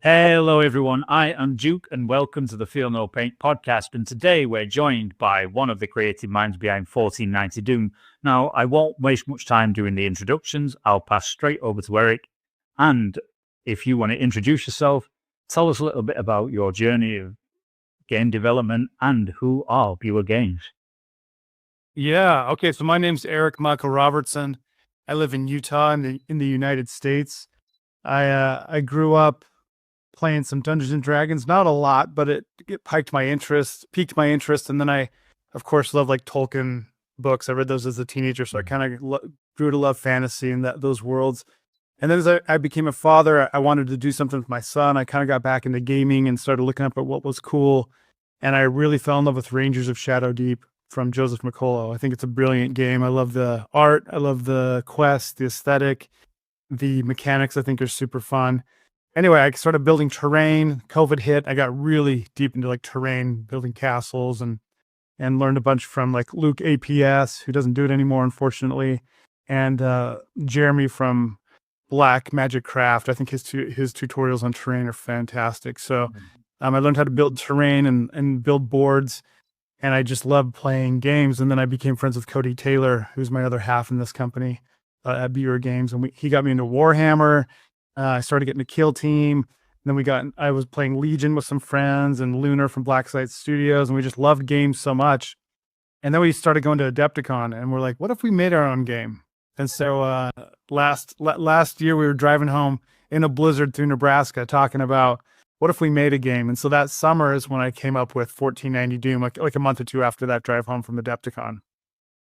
Hello, everyone. I am Duke, and welcome to the FeelNoPaint Podcast. And today we're joined by one of the creative minds behind 1490 Doom. Now, I won't waste much time doing the introductions. I'll pass straight over to Eric. And if you want to introduce yourself, tell us a little bit about your journey of game development and who are Buer Games. Yeah. Okay. So my name's Eric Michael Robertson. I live in Utah in the United States. I grew up playing some Dungeons and Dragons, not a lot, but it piqued my interest. And then I, of course, love like Tolkien books. I read those as a teenager, so I kind of grew to love fantasy and those worlds. And then as I became a father, I wanted to do something with my son. I kind of got back into gaming and started looking up at what was cool. And I really fell in love with Rangers of Shadow Deep from Joseph McCullough. I think it's a brilliant game. I love the art. I love the quest, the aesthetic, the mechanics I think are super fun. Anyway, I started building terrain. COVID hit. I got really deep into like terrain, building castles and learned a bunch from like Luke APS, who doesn't do it anymore, unfortunately. And Jeremy from Black Magic Craft. I think his tutorials on terrain are fantastic. So I learned how to build terrain and build boards. And I just love playing games. And then I became friends with Cody Taylor, who's my other half in this company at Beur Games. And he got me into Warhammer. I started getting a Kill Team. And then I was playing Legion with some friends and Lunar from Black Site Studios. And we just loved games so much. And then we started going to Adepticon and we're like, what if we made our own game? And so last year we were driving home in a blizzard through Nebraska talking about what if we made a game? And so that summer is when I came up with 1490 Doom, like a month or two after that drive home from Adepticon.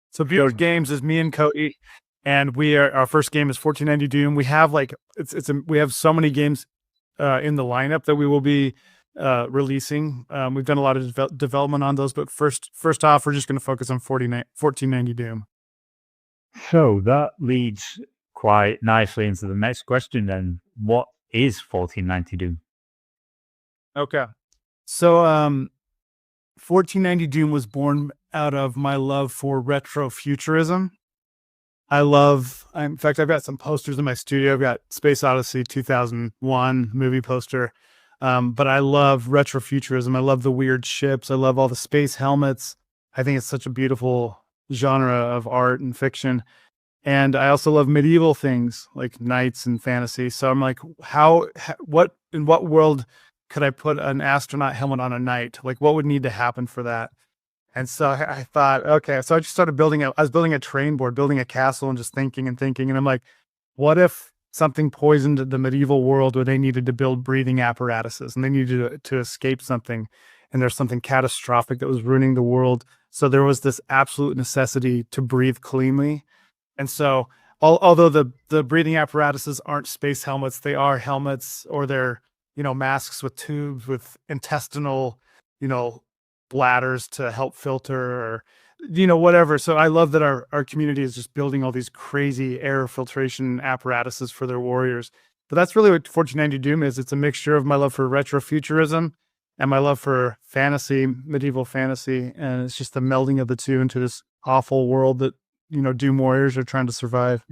So Beur Games is me and Cody. And our first game is 1490 Doom. We have we have so many games in the lineup that we will be releasing. We've done a lot of development on those, but first off, we're just going to focus on 1490 Doom. So that leads quite nicely into the next question then. What is 1490 Doom? Okay. So 1490 Doom was born out of my love for retro futurism. In fact, I've got some posters in my studio. I've got Space Odyssey 2001 movie poster. But I love retrofuturism. I love the weird ships. I love all the space helmets. I think it's such a beautiful genre of art and fiction. And I also love medieval things like knights and fantasy. So I'm like, in what world could I put an astronaut helmet on a knight? Like what would need to happen for that? And so I thought, okay, so I just started I was building a terrain board, building a castle and just thinking. And I'm like, what if something poisoned the medieval world where they needed to build breathing apparatuses and they needed to escape something, and there's something catastrophic that was ruining the world. So there was this absolute necessity to breathe cleanly. And so although the breathing apparatuses aren't space helmets, they are helmets, or they're, masks with tubes with intestinal, bladders to help filter, or whatever. So I love that our community is just building all these crazy air filtration apparatuses for their warriors. But that's really what 1490 Doom is. It's a mixture of my love for retrofuturism and my love for fantasy, medieval fantasy, and it's just the melding of the two into this awful world that Doom warriors are trying to survive.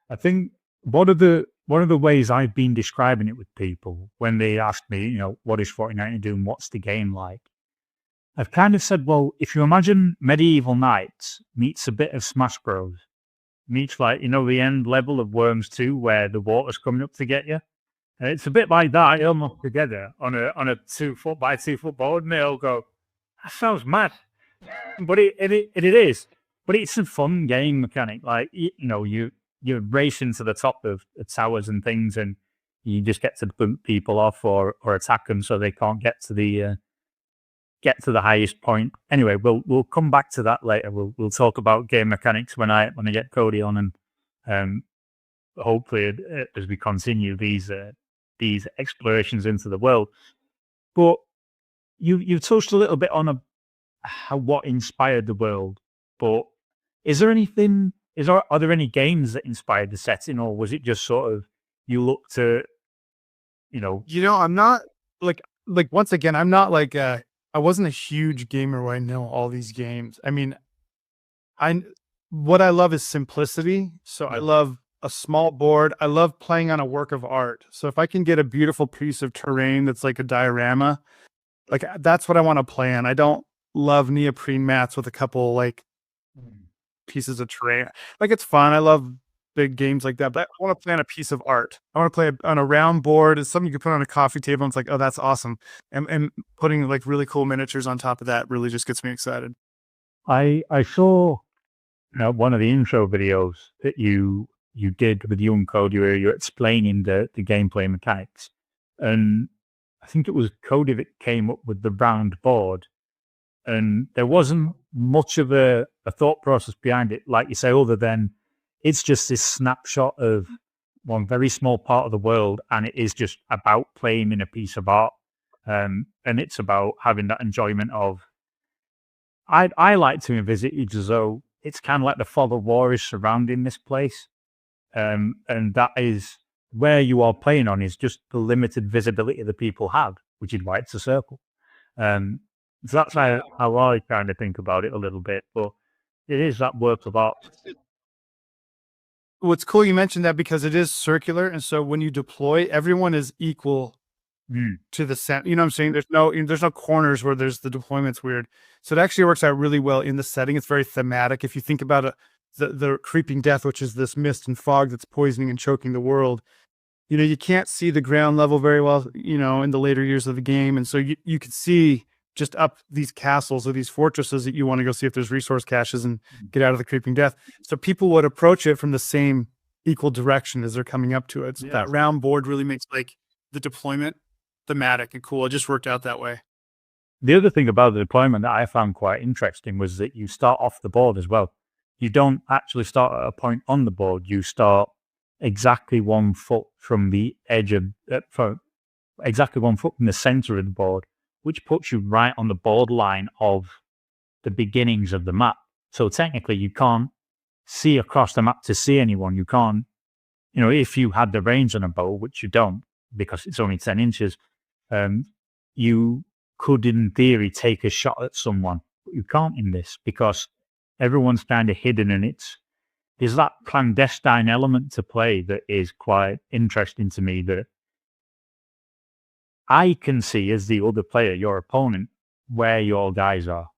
I think one of the ways I've been describing it with people when they ask me, what is 1490 Doom, what's the game like? I've kind of said, well, if you imagine medieval knights meets a bit of Smash Bros, meets the end level of Worms 2 where the water's coming up to get you. And it's a bit like that, almost together on a 2 foot by 2 foot board, and they'll go, that sounds mad. But it is. But it's a fun game mechanic. Like, you're racing to the top of the towers and things, and you just get to bump people off or attack them so they can't get to the highest point. Anyway, we'll come back to that later. We'll talk about game mechanics when I get Cody on, and hopefully as we continue these explorations into the world. But you touched a little bit on what inspired the world. But are there any games that inspired the setting, or was it just sort of you look to, I'm not like once again, I'm not like I wasn't a huge gamer where I know all these games. I mean, what I love is simplicity. So I love a small board. I love playing on a work of art. So if I can get a beautiful piece of terrain that's like a diorama, like that's what I want to play on. I don't love neoprene mats with a couple like pieces of terrain. Like it's fun. I love big games like that, but I want to play on a piece of art. I want to play on a round board. It's something you can put on a coffee table. And it's like, oh, that's awesome. And putting like really cool miniatures on top of that really just gets me excited. I saw one of the intro videos that you did with you and Cody where you're explaining the gameplay mechanics. And I think it was Cody that came up with the round board. And there wasn't much of a thought process behind it, like you say, other than it's just this snapshot of one very small part of the world, and it is just about playing in a piece of art. And it's about having that enjoyment of. I like to envisage it as though it's kind of like the fog of war is surrounding this place. And that is where you are playing on is just the limited visibility that people have, which is why it's a circle. So that's how I kind of think about it a little bit, but it is that work of art. What's cool, you mentioned that because it is circular. And so when you deploy, everyone is equal to the center. You know what I'm saying? There's no corners where there's the deployment's weird. So it actually works out really well in the setting. It's very thematic. If you think about the creeping death, which is this mist and fog that's poisoning and choking the world, you can't see the ground level very well, in the later years of the game. And so you could see just up these castles or these fortresses that you want to go see if there's resource caches and get out of the creeping death. So people would approach it from the same equal direction as they're coming up to it. So that round board really makes like the deployment thematic and cool. It just worked out that way. The other thing about the deployment that I found quite interesting was that you start off the board as well. You don't actually start at a point on the board. You start exactly 1 foot from the edge of, exactly 1 foot from the center of the board, which puts you right on the borderline of the beginnings of the map. So technically you can't see across the map to see anyone. You can't, if you had the range on a bow, which you don't because it's only 10 inches, you could in theory take a shot at someone. But you can't in this because everyone's kind of hidden, and there's that clandestine element to play that is quite interesting to me, that I can see as the other player, your opponent, where your guys are.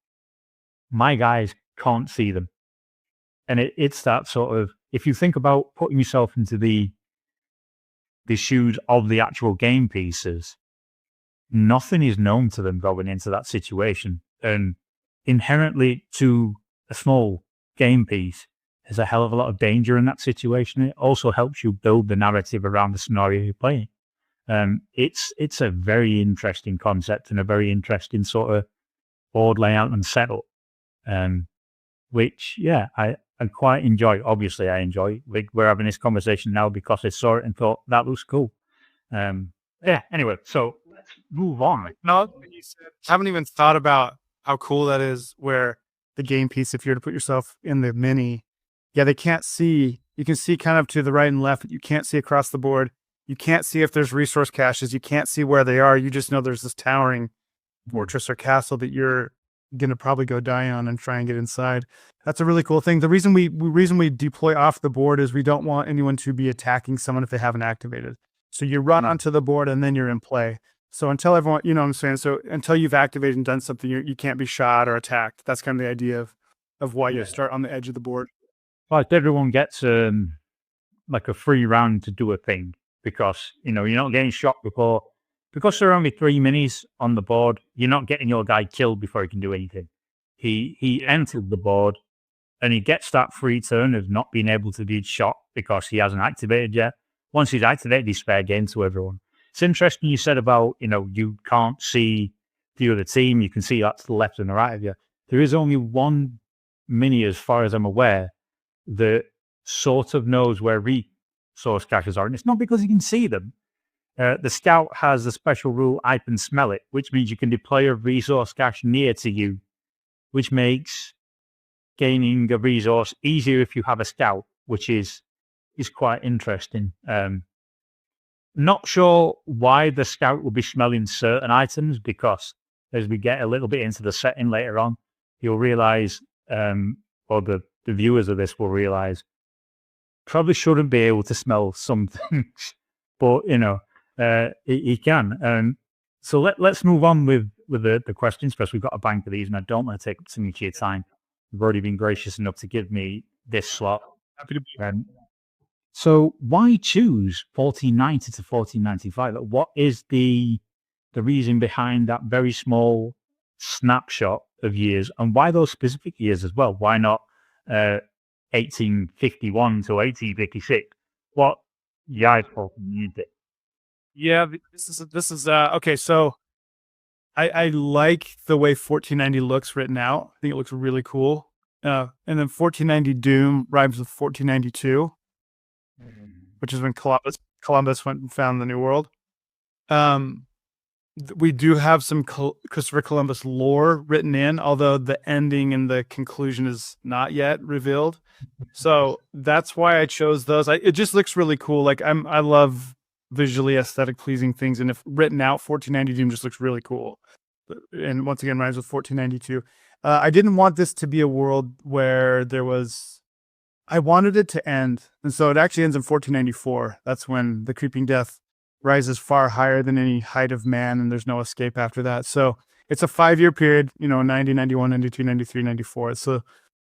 My guys can't see them. And it's that sort of, if you think about putting yourself into the shoes of the actual game pieces, nothing is known to them going into that situation. And inherently to a small game piece, there's a hell of a lot of danger in that situation. It also helps you build the narrative around the scenario you're playing. It's a very interesting concept and a very interesting sort of board layout and setup, which, I quite enjoy. Obviously, I enjoy. We're having this conversation now because I saw it and thought that looks cool. Anyway, so let's move on. No, you said, I haven't even thought about how cool that is where the game piece, if you're to put yourself in the mini, they can't see. You can see kind of to the right and left, but you can't see across the board. You can't see if there's resource caches. You can't see where they are. You just know there's this towering fortress or castle that you're going to probably go die on and try and get inside. That's a really cool thing. The reason we deploy off the board is we don't want anyone to be attacking someone if they haven't activated. So you run onto the board and then you're in play. So until everyone, you know what I'm saying? So until you've activated and done something, you can't be shot or attacked. That's kind of the idea of why you start on the edge of the board. Like everyone gets like a free round to do a thing because, you're not getting shot before. Because there are only 3 minis on the board, you're not getting your guy killed before he can do anything. He entered the board and he gets that free turn of not being able to be shot because he hasn't activated yet. Once he's activated, he's fair game to everyone. It's interesting you said about, you can't see the other team. You can see that to the left and the right of you. There is only one mini, as far as I'm aware, that sort of knows where resource caches are. And it's not because you can see them. The scout has the special rule, I can smell it, which means you can deploy a resource cache near to you, which makes gaining a resource easier if you have a scout, which is quite interesting. Not sure why the scout will be smelling certain items, because as we get a little bit into the setting later on, you'll realize, or the viewers of this will realize, probably shouldn't be able to smell some things, but he can. And so let's move on with the questions, because we've got a bank of these, and I don't want to take up too much of your time. You've already been gracious enough to give me this slot. Happy to be So why choose 1490 to 1495? What is the reason behind that very small snapshot of years, and why those specific years as well? Why not 1851 to 1856? What Jaipur need it? Yeah, this is okay. So I like the way 1490 looks written out. I think it looks really cool. And then 1490 Doom rhymes with 1492, which is when Columbus went and found the New World. We do have some Christopher Columbus lore written in, although the ending and the conclusion is not yet revealed. So that's why I chose those. It just looks really cool. Like I love visually aesthetic pleasing things, and if written out, 1490 Doom just looks really cool. And once again, rhymes with 1492. I didn't want this to be a world where I wanted it to end, and so it actually ends in 1494. That's when the creeping death rises far higher than any height of man, and there's no escape after that. So it's a 5-year period, 90, 91, 92, 93, 94. So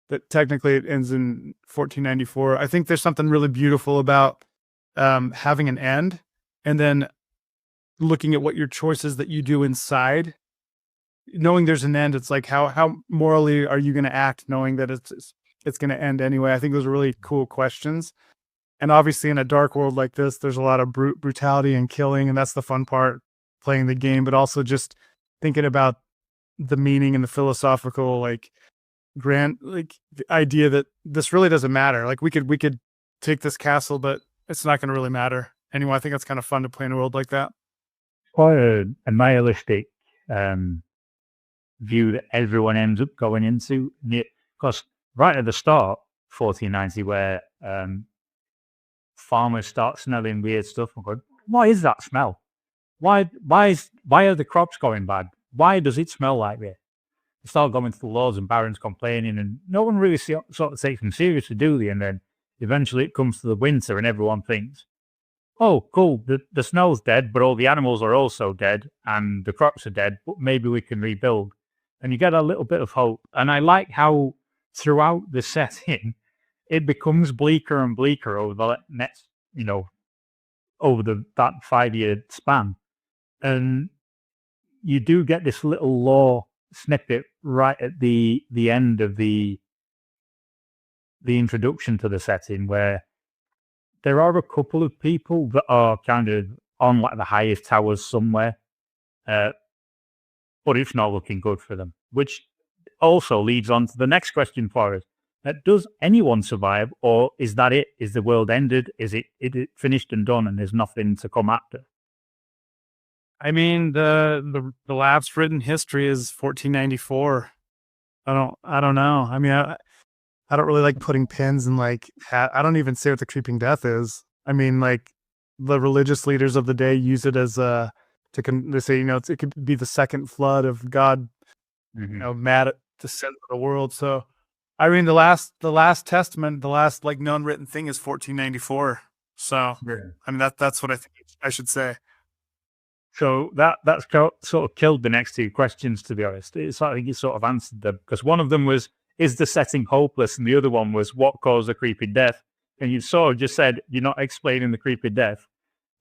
that technically it ends in 1494. I think there's something really beautiful about having an end, and then looking at what your choices that you do inside, knowing there's an end. It's like, how morally are you going to act knowing that it's going to end anyway? I think those are really cool questions. And obviously in a dark world like this, there's a lot of brutality and killing, and that's the fun part, playing the game, but also just thinking about the meaning and the philosophical, the idea that this really doesn't matter. Like we could take this castle, but it's not going to really matter anyway. I think that's kind of fun to play in a world like that. Quite a nihilistic view that everyone ends up going into, because right at the start, 1490, where farmers start smelling weird stuff and going, what is that smell? Why are the crops going bad? Why does it smell like this? They start going to the lords and barons complaining, and no one really sort of takes them seriously, do they? And then eventually it comes to the winter, and everyone thinks, oh, cool, the snow's dead, but all the animals are also dead, and the crops are dead, but maybe we can rebuild. And you get a little bit of hope. And I like how throughout the setting, it becomes bleaker and bleaker over the next, over that 5-year span. And you do get this little lore snippet right at the end of the introduction to the setting, where there are a couple of people that are kind of on like the highest towers somewhere, but it's not looking good for them, which also leads on to the next question for us. Does anyone survive, or is that it? Is the world ended? Is it finished and done, and there's nothing to come after? I mean, the last written history is 1494. I don't know. I mean, I don't really like putting pins in I don't even say what the creeping death is. I mean, like the religious leaders of the day use it as they say, it could be the second flood of God, mad at the sin of the world. So, I mean, the last testament, the last known written thing is 1494. So, yeah. I mean, that's what I think I should say. So that's sort of killed the next two questions, to be honest. I think you sort of answered them, because one of them was, is the setting hopeless? And the other one was, what caused the creepy death? And you sort of just said, you're not explaining the creepy death.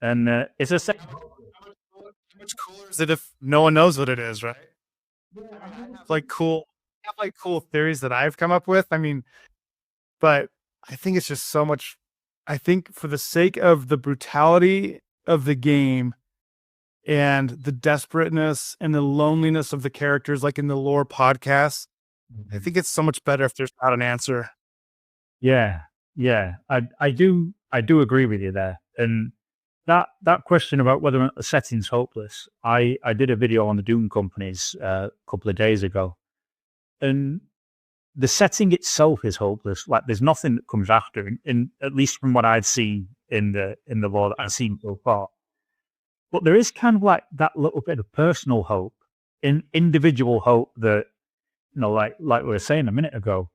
And it's a second. How much cooler is it if no one knows what it is, right? I have cool theories that I've come up with. I mean, but I think it's just so much. I think for the sake of the brutality of the game and the desperateness and the loneliness of the characters, like in the lore podcasts, I think it's so much better if there's not an answer. Yeah. I do agree with you there. And that question about whether the setting's hopeless, I did a video on the Doom companies a couple of days ago, and the setting itself is hopeless. Like, there's nothing that comes after, in at least from what I've seen in the lore that I've seen so far. But there is kind of like that little bit of personal hope, individual hope that, like we were saying a minute ago,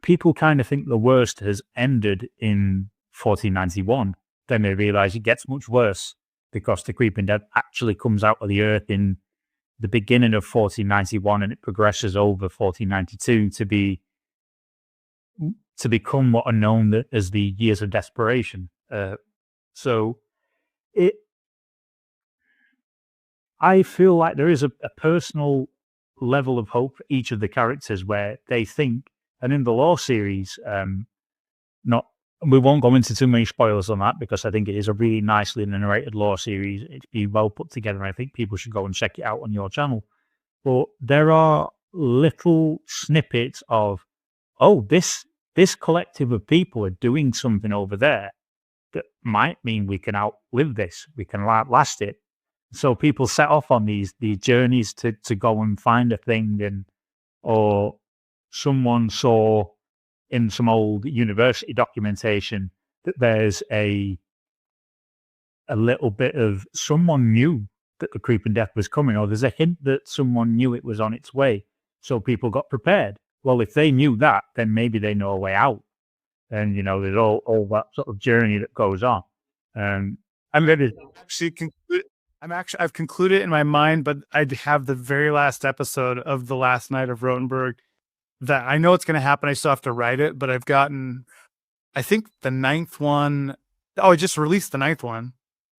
people kind of think the worst has ended in 1491. Then they realize it gets much worse because the Creeping Dead actually comes out of the earth in the beginning of 1491, and it progresses over 1492 to become what are known as the Years of Desperation. So I feel like there is a personal level of hope for each of the characters where they think, and in the lore series, we won't go into too many spoilers on that because I think it is a really nicely narrated lore series. It's been well put together, and I think people should go and check it out on your channel. But there are little snippets of, this collective of people are doing something over there that might mean we can outlive this, we can outlast it. So people set off on these journeys to go and find a thing, or someone saw in some old university documentation that there's a little bit of someone knew that the Creeping Death was coming, or there's a hint that someone knew it was on its way. So people got prepared. Well, if they knew that, then maybe they know a way out. And, there's all that sort of journey that goes on. I'm going to I've concluded in my mind, but I have the very last episode of The Last Night of Rothenburg that I know it's going to happen. I still have to write it, but I've gotten, I think the 9th one. Oh, I just released the 9th one.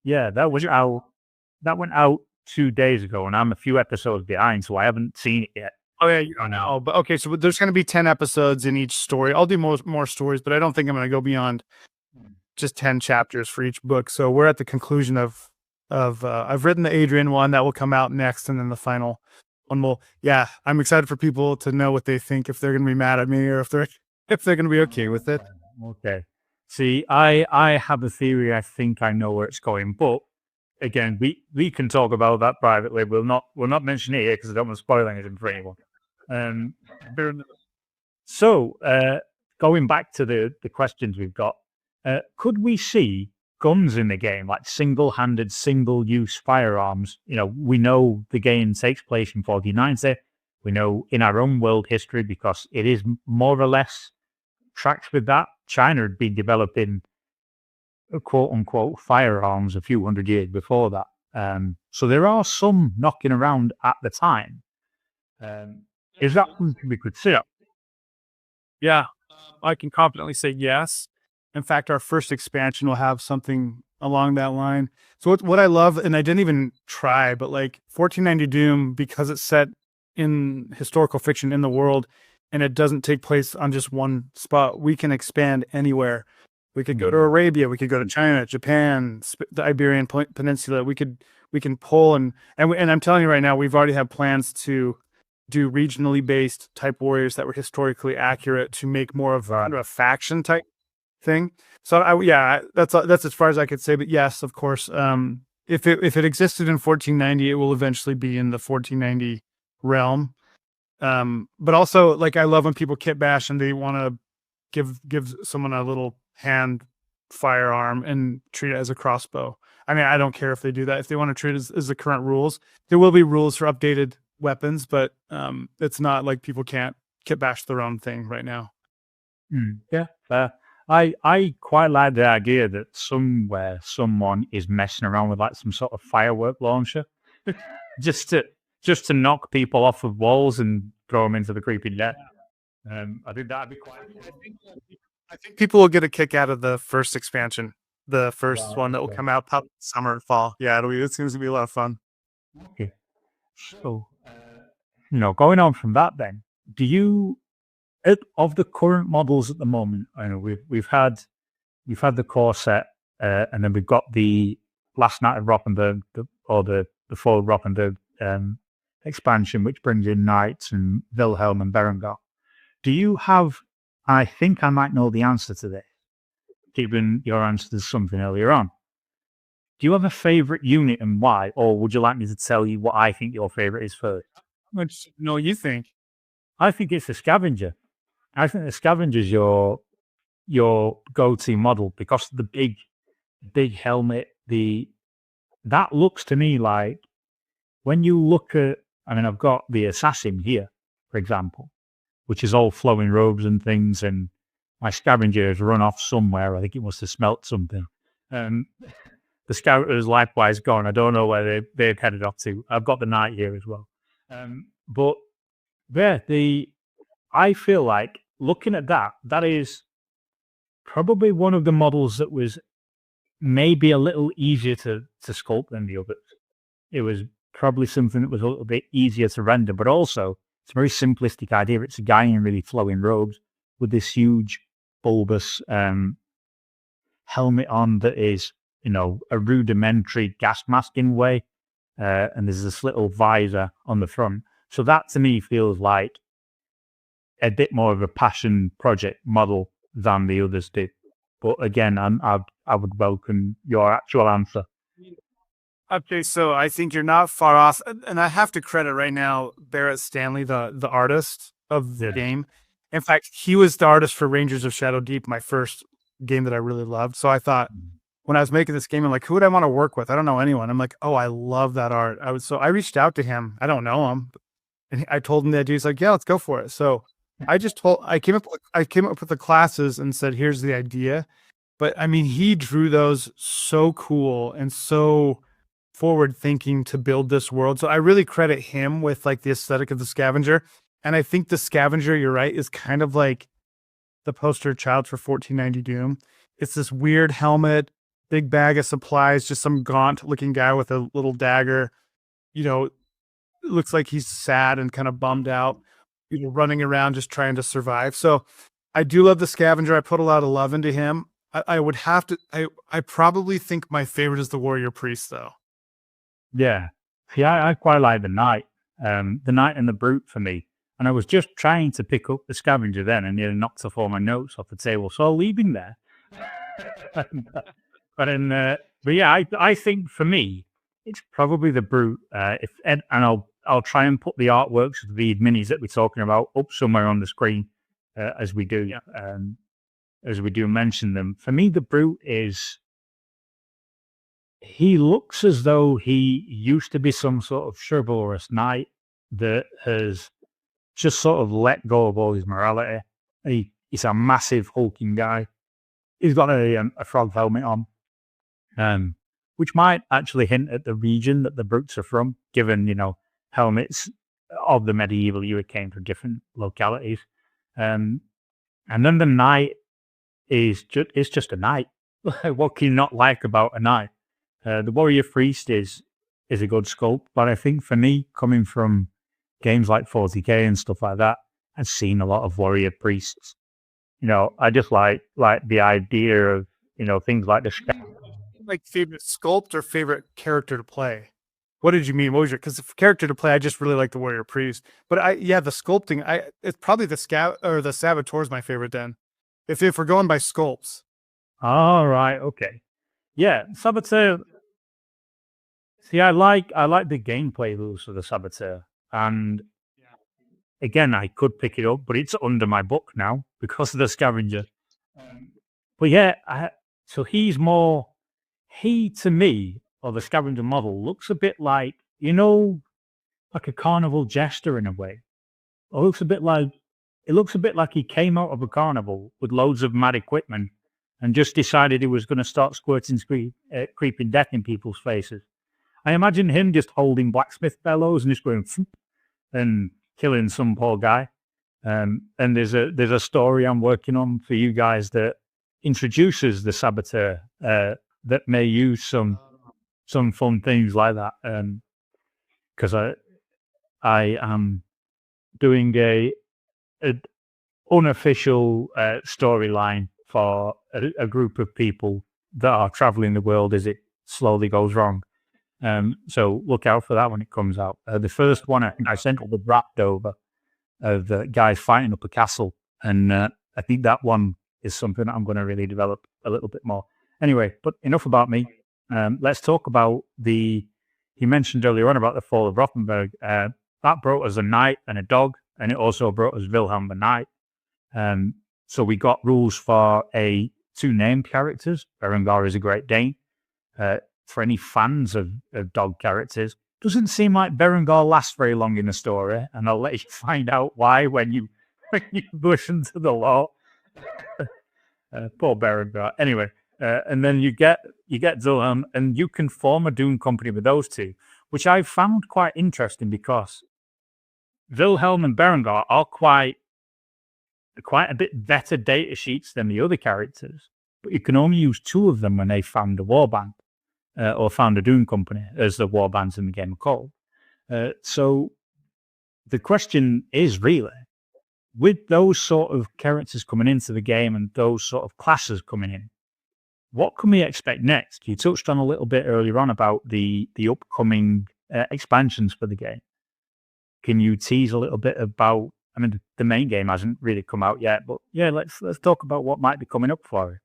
Yeah, that went out 2 days ago, and I'm a few episodes behind, so I haven't seen it yet. Oh yeah, you don't know. But okay, so there's going to be 10 episodes in each story. I'll do more stories, but I don't think I'm going to go beyond just 10 chapters for each book. So we're at the conclusion of I've written the Adrian one that will come out next, and then the final one will. Yeah, I'm excited for people to know what they think, if they're going to be mad at me or if they're going to be okay with it. Okay. See, I have a theory. I think I know where it's going, but again, we can talk about that privately. We'll not mention it here because I don't want to spoil anything for anyone. So going back to the questions we've got, could we see guns in the game, like single-handed, single-use firearms? We know the game takes place in 1490. We know in our own world history, because it is more or less tracks with that. China had been developing quote-unquote firearms a few hundred years before that. So there are some knocking around at the time. Is that something we could see? Yeah, I can confidently say yes. In fact, our first expansion will have something along that line. So what I love, and I didn't even try, but like 1490 Doom, because it's set in historical fiction in the world, and it doesn't take place on just one spot, we can expand anywhere. We could go to Arabia, we could go to China, Japan, the Iberian Peninsula. We can pull, and I'm telling you right now, we've already had plans to do regionally based type warriors that were historically accurate to make more of a faction type thing. So that's as far as I could say. But yes, of course, if it existed in 1490, it will eventually be in the 1490 realm. But also, like, I love when people kit bash and they want to give someone a little hand firearm and treat it as a crossbow. I mean, I don't care if they do that. If they want to treat it as the current rules, there will be rules for updated weapons, but it's not like people can't kit bash their own thing right now. Yeah. I quite like the idea that somewhere someone is messing around with like some sort of firework launcher just to knock people off of walls and throw them into the Creeping Death. I think that'd be quite cool. I think people will get a kick out of the first expansion, the first one that will come out probably summer, fall. Yeah, it seems to be a lot of fun. Okay. So, going on from that, then, do you, of the current models at the moment, I know we've had the core set, and then we've got the Last Night of Rothenburg, the full Rothenburg expansion, which brings in Knights and Wilhelm and Berengar. Do you have? I think I might know the answer to this, given your answer to something earlier on. Do you have a favorite unit and why, or would you like me to tell you what I think your favorite is first? No, you think? I think it's the Scavenger. I think the Scavenger is your go-to model because of the big helmet. That looks to me like, when you look at, I've got the Assassin here, for example. which is all flowing robes and things. And my scavenger has run off somewhere. I think it must have smelt something. The scout is likewise gone. I don't know where they've headed off to. I've got the knight here as well. But yeah, I feel like looking at that is probably one of the models that was maybe a little easier to sculpt than the others. It was probably something that was a little bit easier to render, but also it's a very simplistic idea. It's a guy in really flowing robes with this huge bulbous helmet on that is, a rudimentary gas mask in way. And there's this little visor on the front. So that to me feels like a bit more of a passion project model than the others did. But again, I would welcome your actual answer. Okay, so I think you're not far off, and I have to credit right now Barrett Stanley, the artist of the game. In fact, he was the artist for Rangers of Shadow Deep, my first game that I really loved. So I thought, when I was making this game, I'm like, who would I want to work with? I don't know anyone. I'm like, oh, I love that art. I reached out to him. I don't know him, and I told him the idea. He's like, yeah, let's go for it. So I came up with the classes and said, here's the idea. But I mean, he drew those so cool and so forward thinking to build this world. So I really credit him with like the aesthetic of the scavenger. And I think the scavenger, you're right, is kind of like the poster child for 1490 Doom. It's this weird helmet, big bag of supplies, just some gaunt looking guy with a little dagger. It looks like he's sad and kind of bummed out, running around just trying to survive. So I do love the scavenger. I put a lot of love into him. I would have to, I probably think my favorite is the warrior priest though. Yeah. See, I quite like the knight and the brute for me. And I was just trying to pick up the scavenger then and nearly knocked off all my notes off the table. So I'll leave him there. But yeah, I think for me, it's probably the brute. I'll try and put the artworks of the minis that we're talking about up somewhere on the screen as we do. Yeah. As we do mention them. For me, the brute he looks as though he used to be some sort of chivalrous knight that has just sort of let go of all his morality. He's a massive hulking guy. He's got a frog helmet on, which might actually hint at the region that the brutes are from, given, helmets of the medieval era came from different localities. And then the knight is just a knight. What can you not like about a knight? The warrior priest is a good sculpt, but I think for me, coming from games like 40k and stuff like that, I've seen a lot of warrior priests. I just like the idea of things like the like favorite sculpt or favorite character to play. What did you mean? What was your? Because character to play, I just really like the warrior priest. But the sculpting, it's probably the saboteur is my favorite. Then, if we're going by sculpts. All right. Okay. Yeah, saboteur. See, I like the gameplay rules of the saboteur, and again, I could pick it up, but it's under my book now because of the scavenger. But yeah, so he's more. He to me, or the scavenger model, looks a bit like like a carnival jester in a way. It looks a bit like he came out of a carnival with loads of mad equipment and just decided he was going to start squirting creeping death in people's faces. I imagine him just holding blacksmith bellows and just going and killing some poor guy. And there's a story I'm working on for you guys that introduces the saboteur that may use some fun things like that. Because I am doing a unofficial storyline for a group of people that are traveling the world as it slowly goes wrong. So look out for that when it comes out. The first one I sent all the draft over of the guys fighting up a castle, and I think that one is something that I'm going to really develop a little bit more. Anyway, but enough about me. Let's talk about you mentioned earlier on about the fall of Rothenburg. That brought us a knight and a dog, and it also brought us Wilhelm the Knight. So we got rules for two named characters. Berengar is a Great Dane. For any fans of dog characters, doesn't seem like Berengar lasts very long in the story, and I'll let you find out why when you when you listen to the law. Poor Berengar. Anyway, and then you get Wilhelm, and you can form a Doom company with those two, which I found quite interesting because Wilhelm and Berengar are quite a bit better data sheets than the other characters, but you can only use two of them when they found a warband or found a Doom company, as the warbands in the game are called. So the question is really, with those sort of characters coming into the game and those sort of classes coming in, what can we expect next? You touched on a little bit earlier on about the upcoming expansions for the game. Can you tease a little bit about? I mean, the main game hasn't really come out yet, but yeah, let's talk about what might be coming up for it.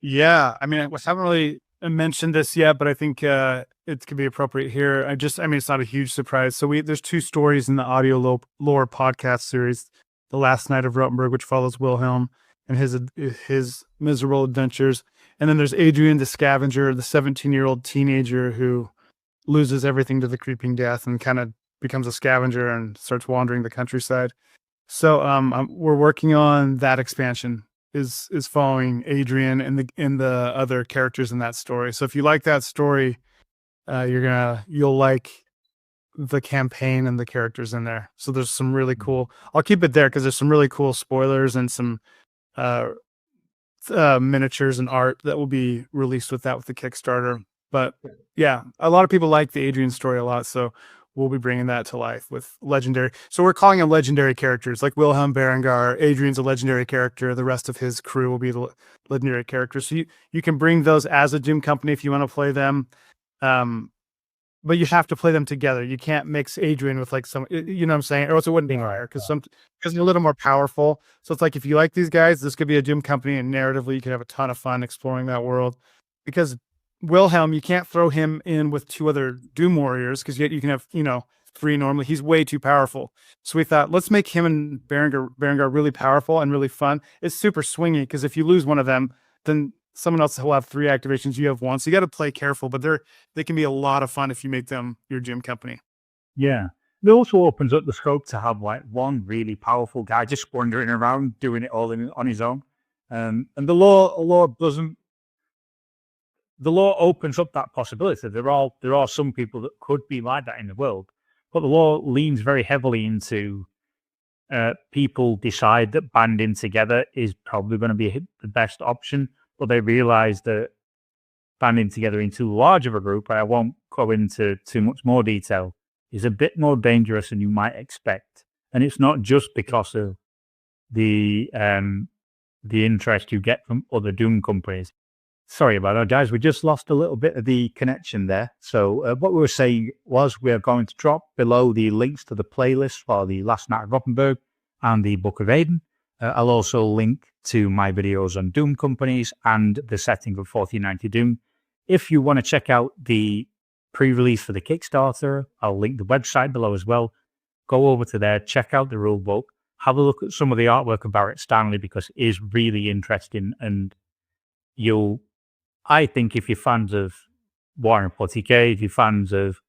Yeah, I mean, I haven't really mentioned this yet, but I think it could be appropriate here. I mean, it's not a huge surprise. So there's two stories in the audio lore podcast series: The Last Night of Rothenburg, which follows Wilhelm and his miserable adventures, and then there's Adrian, the scavenger, the 17-year-old teenager who loses everything to the creeping death and kind of becomes a scavenger and starts wandering the countryside. So we're working on that expansion. Is following Adrian and the other characters in that story. So if you like that story, you'll like the campaign and the characters in there. So there's some really cool. I'll keep it there because there's some really cool spoilers and some miniatures and art that will be released with the Kickstarter. But yeah, a lot of people like the Adrian story a lot, so we'll be bringing that to life with legendary. So we're calling them legendary characters, like Wilhelm Berengar. Adrian's a legendary character. The rest of his crew will be the legendary characters. So you can bring those as a Doom company if you want to play them. But you have to play them together. You can't mix Adrian with like some, you know what I'm saying? Or else it wouldn't be fair because you're a little more powerful. So it's like, if you like these guys, this could be a Doom company, and narratively you could have a ton of fun exploring that world. Because Wilhelm, you can't throw him in with two other Doom warriors because yet you can have, three normally. He's way too powerful. So we thought, let's make him and Berengar really powerful and really fun. It's super swingy because if you lose one of them, then someone else will have three activations. You have one. So you got to play careful, but they can be a lot of fun if you make them your gym company. Yeah. It also opens up the scope to have like one really powerful guy just wandering around doing it all on his own. And the law opens up that possibility. There are some people that could be like that in the world, but the law leans very heavily into people decide that banding together is probably going to be the best option, but they realize that banding together in too large of a group, I won't go into too much more detail, is a bit more dangerous than you might expect. And it's not just because of the interest you get from other Doom companies. Sorry about that, guys. We just lost a little bit of the connection there. So what we were saying was we're going to drop below the links to the playlist for The Last Night of Rothenburg and the Book of Aden. I'll also link to my videos on Doom companies and the setting of 1490 Doom. If you want to check out the pre-release for the Kickstarter, I'll link the website below as well. Go over to there, check out the rulebook, have a look at some of the artwork of Barrett Stanley because it is really interesting, and I think if you're fans of Warren 40k, if you're fans of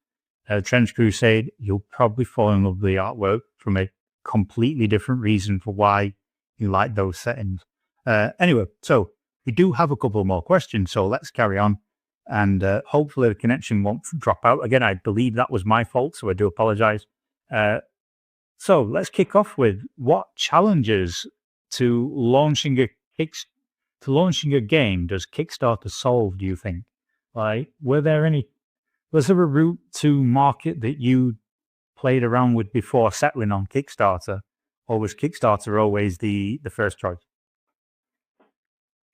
Trench Crusade, you'll probably fall in love with the artwork from a completely different reason for why you like those settings. Anyway, so we do have a couple more questions, so let's carry on. And hopefully the connection won't drop out. Again, I believe that was my fault, so I do apologize. So let's kick off with what challenges to launching a game does Kickstarter solve, do you think? Like, was there a route to market that you played around with before settling on Kickstarter? Or was Kickstarter always the first choice?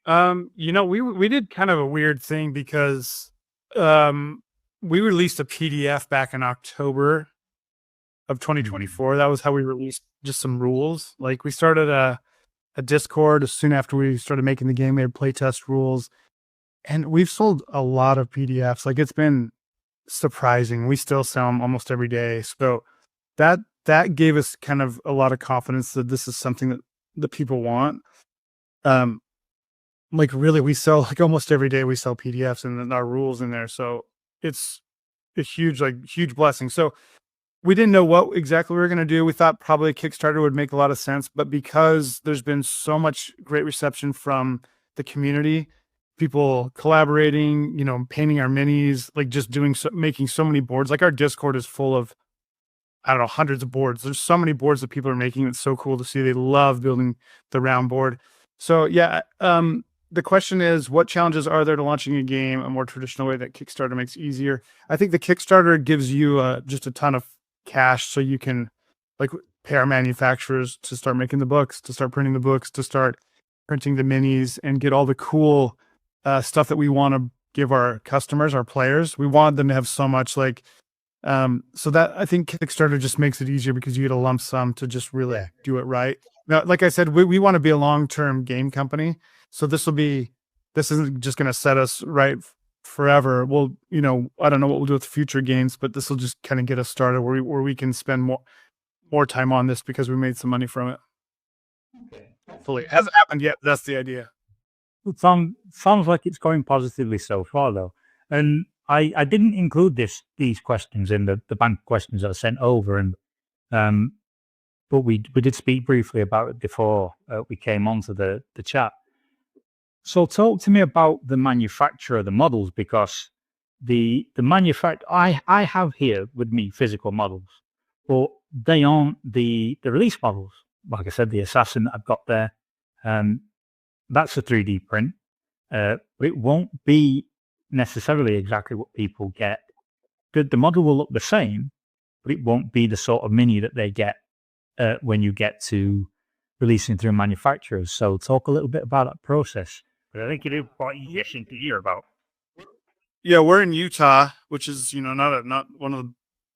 We did kind of a weird thing because we released a PDF back in October of 2024. That was how we released just some rules. Like, we started a Discord as soon after we started making the game. We had playtest rules, and we've sold a lot of PDFs. Like, it's been surprising. We still sell them almost every day. So that gave us kind of a lot of confidence that this is something that the people want. Like, really, we sell like almost every day. We sell PDFs and then our rules in there. So it's a huge blessing. So we didn't know what exactly we were going to do. We thought probably Kickstarter would make a lot of sense, but because there's been so much great reception from the community, people collaborating, painting our minis, like just making so many boards. Like our Discord is full of, I don't know, hundreds of boards. There's so many boards that people are making. It's so cool to see. They love building the round board. So yeah, the question is, what challenges are there to launching a game a more traditional way that Kickstarter makes easier? I think the Kickstarter gives you just a ton of cash, so you can like pay our manufacturers to start making the books, to start printing the books, to start printing the minis, and get all the cool stuff that we want to give our customers, our players. We want them to have so much so that I think Kickstarter just makes it easier because you get a lump sum to just really do it right. Now, like I said, we want to be a long-term game company. So this isn't just going to set us right forever. Well, I don't know what we'll do with future games, but this will just kind of get us started where we can spend more time on this because we made some money from it. Hopefully, it hasn't happened yet. That's the idea. It sounds like it's going positively so far, though. And I didn't include these questions in the bank questions that I sent over, but we did speak briefly about it before we came onto the chat. So talk to me about the manufacture of the models, because the manufacturer, I have here with me physical models, but they aren't the release models. Like I said, the assassin that I've got there, that's a 3D print. But it won't be necessarily exactly what people get. The model will look the same, but it won't be the sort of mini that they get when you get to releasing through manufacturers. So talk a little bit about that process. But I think it is quite interesting to hear about. Yeah, we're in Utah, which is not one of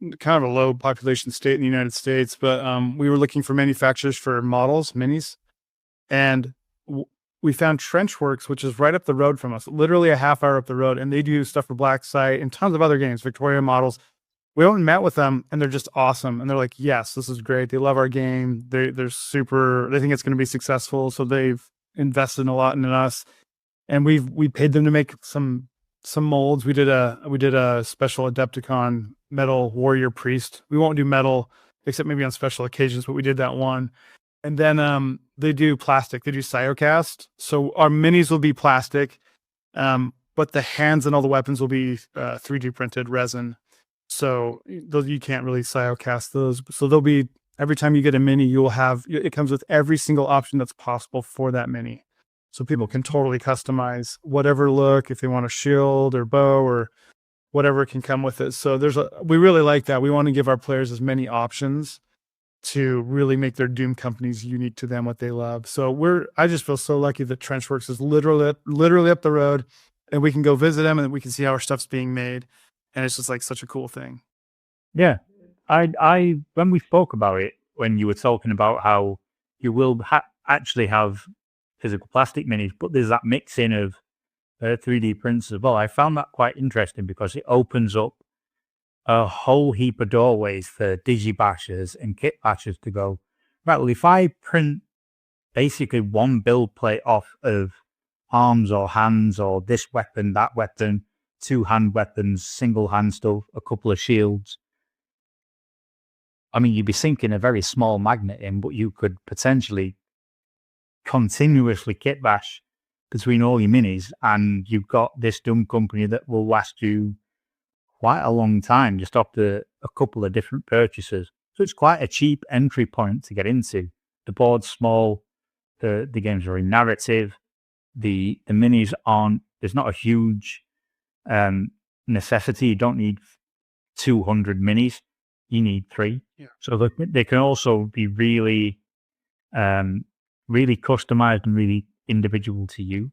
the kind of a low population state in the United States, but we were looking for manufacturers for models, minis, and we found Trenchworks, which is right up the road from us, literally a half hour up the road, and they do stuff for Black Site and tons of other games, Victoria models. We went and met with them, and they're just awesome. And they're like, yes, this is great. They love our game. They're super. They think it's going to be successful, so they've invested a lot in us. And we paid them to make some molds. We did a special Adepticon metal warrior priest. We won't do metal except maybe on special occasions, but we did that one. And then they do plastic. They do Cyocast. So our minis will be plastic, but the hands and all the weapons will be 3D printed resin. So those, you can't really Cyocast those. So they'll be, every time you get a mini, it comes with every single option that's possible for that mini. So people can totally customize whatever look, if they want a shield or bow or whatever can come with it. So we really like that. We want to give our players as many options to really make their Doom companies unique to them, what they love. So I just feel so lucky that Trenchworks is literally up the road, and we can go visit them and we can see how our stuff's being made. And it's just like such a cool thing. Yeah. I when we spoke about it, when you were talking about how you will actually have physical plastic minis, but there's that mixing of 3D prints as well. I found that quite interesting because it opens up a whole heap of doorways for digibashers and kit bashers to go, right, well, if I print basically one build plate off of arms or hands or this weapon, that weapon, 2-hand weapons, single hand stuff, a couple of shields, I mean, you'd be sinking a very small magnet in, but you could potentially continuously kit bash between all your minis, and you've got this Doom company that will last you quite a long time just after a couple of different purchases. So it's quite a cheap entry point to get into. The board's small, the game's very narrative, the minis aren't, there's not a huge necessity. You don't need 200 minis, you need 3. Yeah. So they can also be really really customized and really individual to you.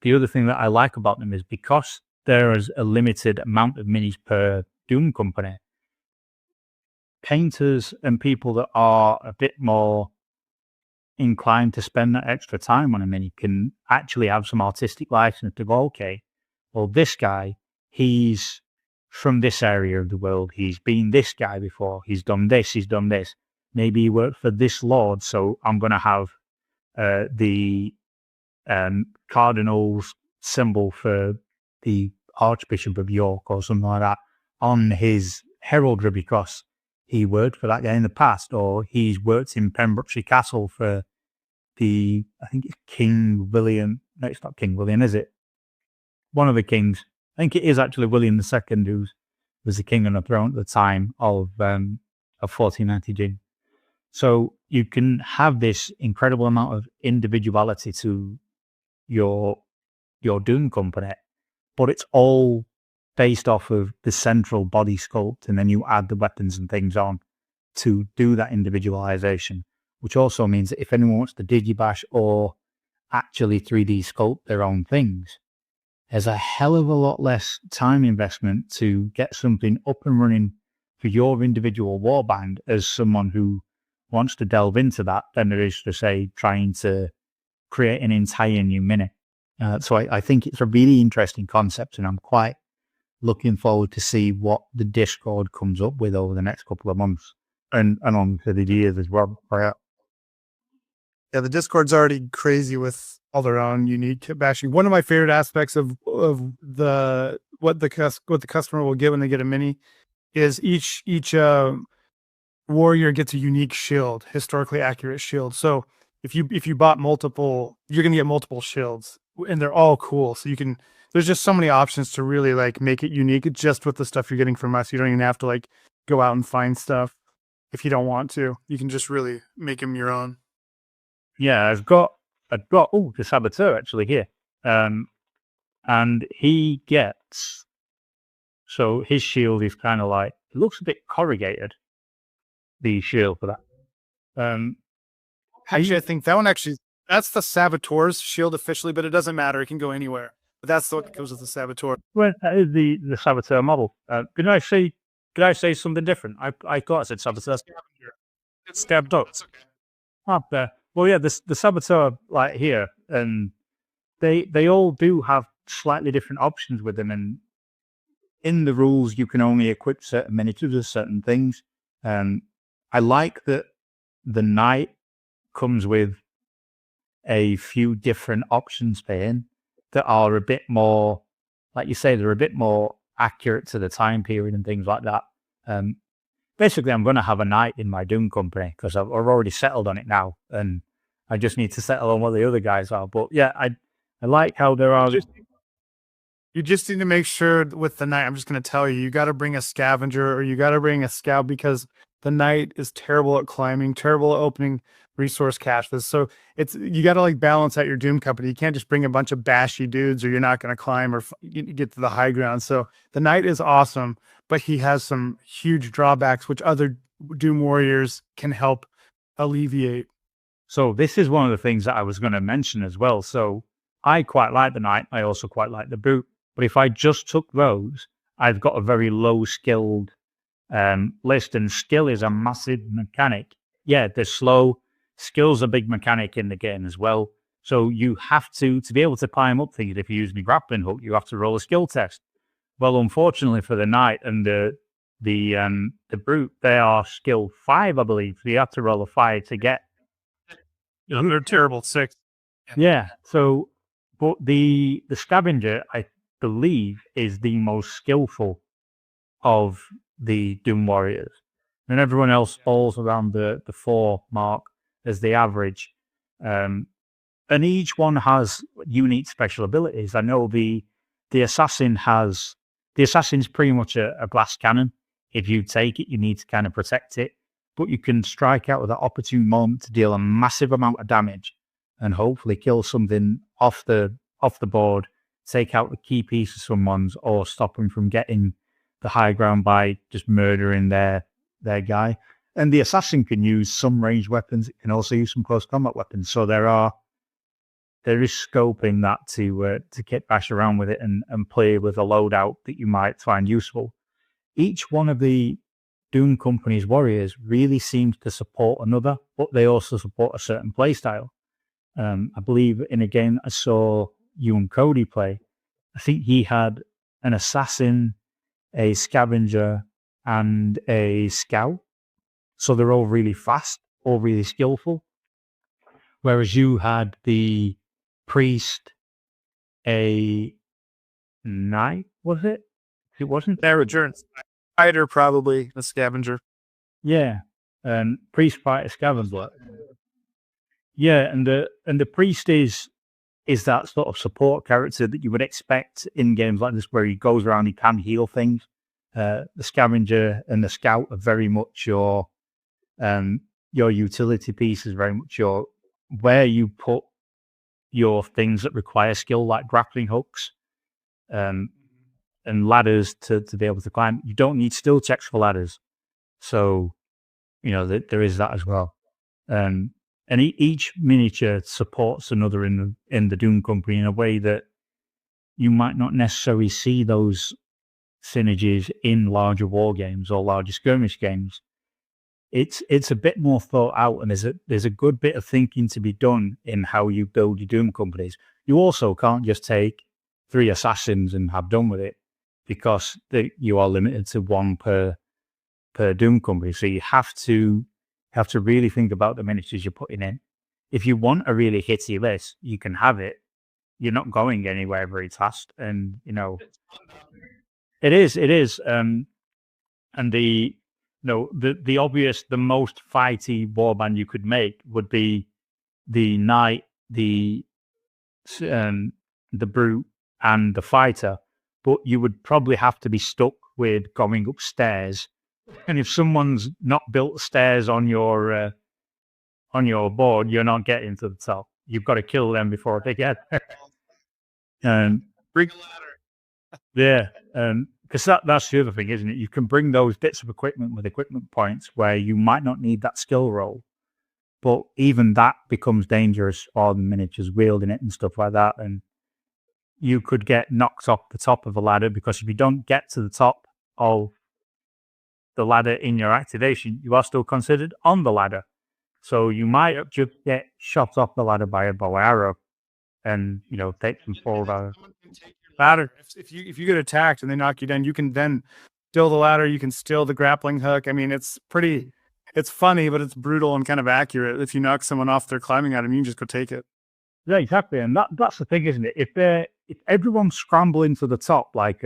The other thing that I like about them is because there is a limited amount of minis per Doom company, painters and people that are a bit more inclined to spend that extra time on a mini can actually have some artistic license to go, okay, well, this guy, he's from this area of the world. He's been this guy before. He's done this. Maybe he worked for this lord, so I'm going to have the cardinal's symbol for the Archbishop of York or something like that on his heraldry because he worked for that guy in the past, or he's worked in Pembrokeshire Castle for I think it's King William. No, it's not King William, is it? One of the kings. I think it is actually William II, who was the king on the throne at the time of 1490. So you can have this incredible amount of individuality to your Doom company, but it's all based off of the central body sculpt, and then you add the weapons and things on to do that individualization, which also means that if anyone wants to digibash or actually 3D sculpt their own things, there's a hell of a lot less time investment to get something up and running for your individual warband as someone who wants to delve into that than there is to, say, trying to create an entire new mini. So I think it's a really interesting concept, and I'm quite looking forward to see what the Discord comes up with over the next couple of months and on to the years as well. Yeah, the Discord's already crazy with all their own unique bashing. One of my favorite aspects of the what the customer will get when they get a mini is each warrior gets a unique shield, historically accurate shield. So if you bought multiple, you're gonna get multiple shields, and they're all cool. So there's just so many options to really like make it unique just with the stuff you're getting from us. You don't even have to like go out and find stuff if you don't want to. You can just really make them your own. Yeah, I've got the Saboteur actually here. And he gets, so his shield is kind of like, it looks a bit corrugated, the shield for that. Actually, I think that one that's the Saboteur's shield officially, but it doesn't matter. It can go anywhere. But that's the one that goes with the Saboteur. Well, that is the Saboteur model. Could I say something different? I thought I said Saboteur. It's stabbed up. Up there. Well, yeah, the Saboteur, like here, and they all do have slightly different options with them. And in the rules, you can only equip certain miniatures or certain things. I like that the Knight comes with a few different options for him that are a bit more, like you say, they're a bit more accurate to the time period and things like that. Basically, I'm going to have a Knight in my Doom company because I've already settled on it now, and I just need to settle on what the other guys are. But yeah, I like how there are. You just need to make sure with the Knight, I'm just going to tell you got to bring a scavenger or you got to bring a scout, because the Knight is terrible at climbing, terrible at opening resource caches. So you got to like balance out your Doom company. You can't just bring a bunch of bashy dudes or you're not going to climb or get to the high ground. So the Knight is awesome, but he has some huge drawbacks, which other Doom warriors can help alleviate. So this is one of the things that I was going to mention as well. So I quite like the Knight. I also quite like the Boot. But if I just took those, I've got a very low skilled list, and skill is a massive mechanic. Yeah, they're slow. Skill's a big mechanic in the game as well. So you have to be able to climb up things. If you use the grappling hook, you have to roll a skill test. Well, unfortunately for the Knight and the Brute, they are skill 5, I believe. So you have to roll a 5 to get. They're terrible 6. Yeah. So, but the Scavenger, I believe, is the most skillful of the Doom Warriors. And everyone else falls around the 4 mark as the average. And each one has unique special abilities. I know the Assassin's pretty much a glass cannon. If you take it, you need to kind of protect it. But you can strike out at that opportune moment to deal a massive amount of damage and hopefully kill something off the board, take out the key piece of someone's, or stop them from getting the high ground by just murdering their guy. And the Assassin can use some ranged weapons. It can also use some close combat weapons. So there is scope in that to kit bash around with it and play with a loadout that you might find useful. Each one of the Doom Company's warriors really seems to support another, but they also support a certain play style. I believe in a game I saw you and Cody play, I think he had an Assassin, a Scavenger, and a Scout. So they're all really fast, all really skillful. Whereas you had the Priest, a Knight, was it? It wasn't? That returns. Fighter, probably, the Scavenger. Yeah, priest fighter scavenge. Yeah, and the priest is that sort of support character that you would expect in games like this, where he goes around, he can heal things. The scavenger and the scout are very much your utility piece, is very much your where you put your things that require skill, like grappling hooks and ladders to be able to climb. You don't need skill checks for ladders, so there is that as well. And each miniature supports another in the Doom Company in a way that you might not necessarily see those synergies in larger war games or larger skirmish games. It's a bit more thought out, and there's a good bit of thinking to be done in how you build your Doom companies. You also can't just take 3 assassins and have done with it, because you are limited to 1 per Doom company. So you have to really think about the miniatures you're putting in. If you want a really hitty list, you can have it. You're not going anywhere very fast, and it is. And the obvious, the most fighty warband you could make would be the knight, the brute, and the fighter. But you would probably have to be stuck with going upstairs. And if someone's not built stairs on your board, you're not getting to the top. You've got to kill them before they get there. Bring a ladder. Yeah, because that's the other thing, isn't it? You can bring those bits of equipment with equipment points where you might not need that skill roll, but even that becomes dangerous for the miniatures wielding it and stuff like that. And you could get knocked off the top of a ladder, because if you don't get to the top of the ladder in your activation, you are still considered on the ladder. So you might just get shot off the ladder by a bow arrow, and take some fall down. Ladder. If you get attacked and they knock you down, you can then steal the ladder. You can steal the grappling hook. I mean, it's funny, but it's brutal and kind of accurate. If you knock someone off, they're climbing at them, you can just go take it. Yeah, exactly. And that's the thing, isn't it? If everyone's scrambling to the top like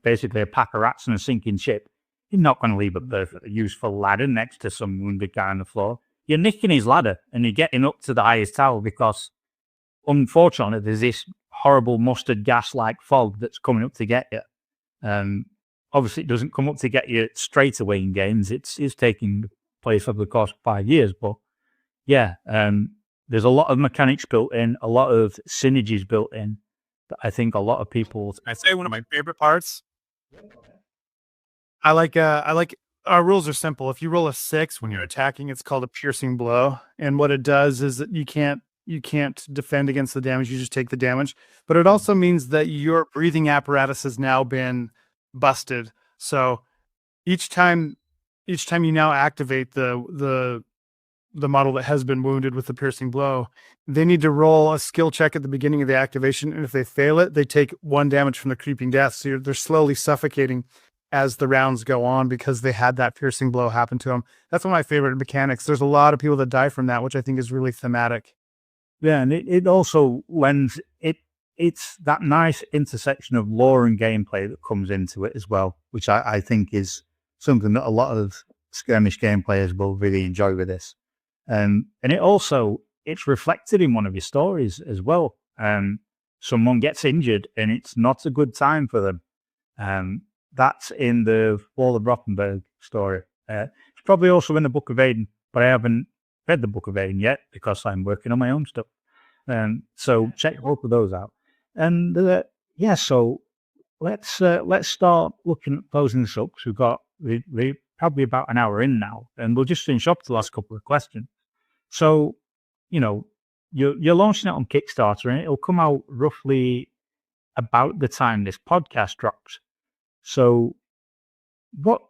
basically a pack of rats in a sinking ship, you're not going to leave a perfectly useful ladder next to some wounded guy on the floor. You're nicking his ladder and you're getting up to the highest tower, because unfortunately there's this horrible mustard gas like fog that's coming up to get you. Obviously it doesn't come up to get you straight away in games. It's taking place over the course of 5 years. But yeah, there's a lot of mechanics built in, a lot of synergies built in, that I think a lot of people... I say one of my favorite parts. I like our rules are simple. If you roll a 6 when you're attacking, it's called a piercing blow. And what it does is that you can't defend against the damage. You just take the damage. But it also means that your breathing apparatus has now been busted. So each time you now activate the model that has been wounded with the piercing blow, they need to roll a skill check at the beginning of the activation. And if they fail it, they take 1 damage from the creeping death. So they're slowly suffocating as the rounds go on, because they had that piercing blow happen to them. That's one of my favorite mechanics. There's a lot of people that die from that, which I think is really thematic. Yeah, and it also lends it's that nice intersection of lore and gameplay that comes into it as well, which I think is something that a lot of skirmish game players will really enjoy with this. And it's reflected in one of your stories as well. Someone gets injured and it's not a good time for them. That's in the Fall of Rothenburg story. It's probably also in the Book of Aiden, but I haven't read the Book of Aiden yet because I'm working on my own stuff. So check both of those out. And so let's start looking at closing this up. So we're probably about an hour in now, and we'll just finish up the last couple of questions. So, you're launching it on Kickstarter, and it'll come out roughly about the time this podcast drops. So what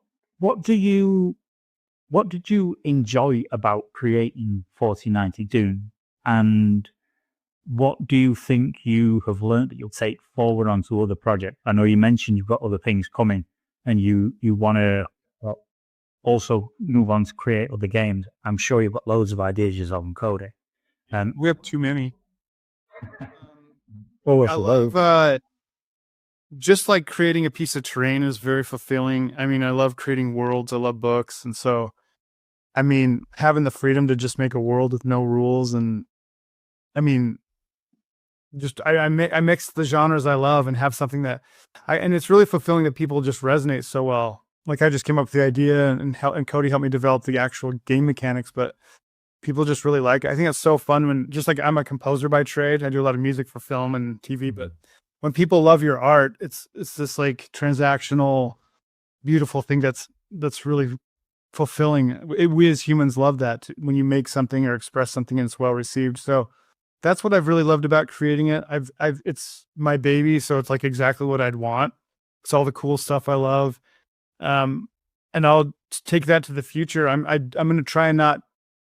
did you enjoy about creating 4090 Doom, and what do you think you have learned that you'll take forward onto other projects? I know you mentioned you've got other things coming, and you want to also move on to create other games. I'm sure you've got loads of ideas yourself, Cody. We have too many. Oh, I love just like creating a piece of terrain is very fulfilling. I mean, I love creating worlds. I love books. And so, I mean, having the freedom to just make a world with no rules. And I mean, just, I mix the genres I love and have something that and it's really fulfilling that people just resonate so well. Like I just came up with the idea and Cody helped me develop the actual game mechanics, but people just really like it. I think it's so fun when, just like I'm a composer by trade. I do a lot of music for film and TV, but when people love your art, it's this like transactional, beautiful thing that's really fulfilling. We as humans love that when you make something or express something and it's well received. So that's what I've really loved about creating it. It's my baby, so it's like exactly what I'd want. It's all the cool stuff I love. And I'll take that to the future. I'm going to try and not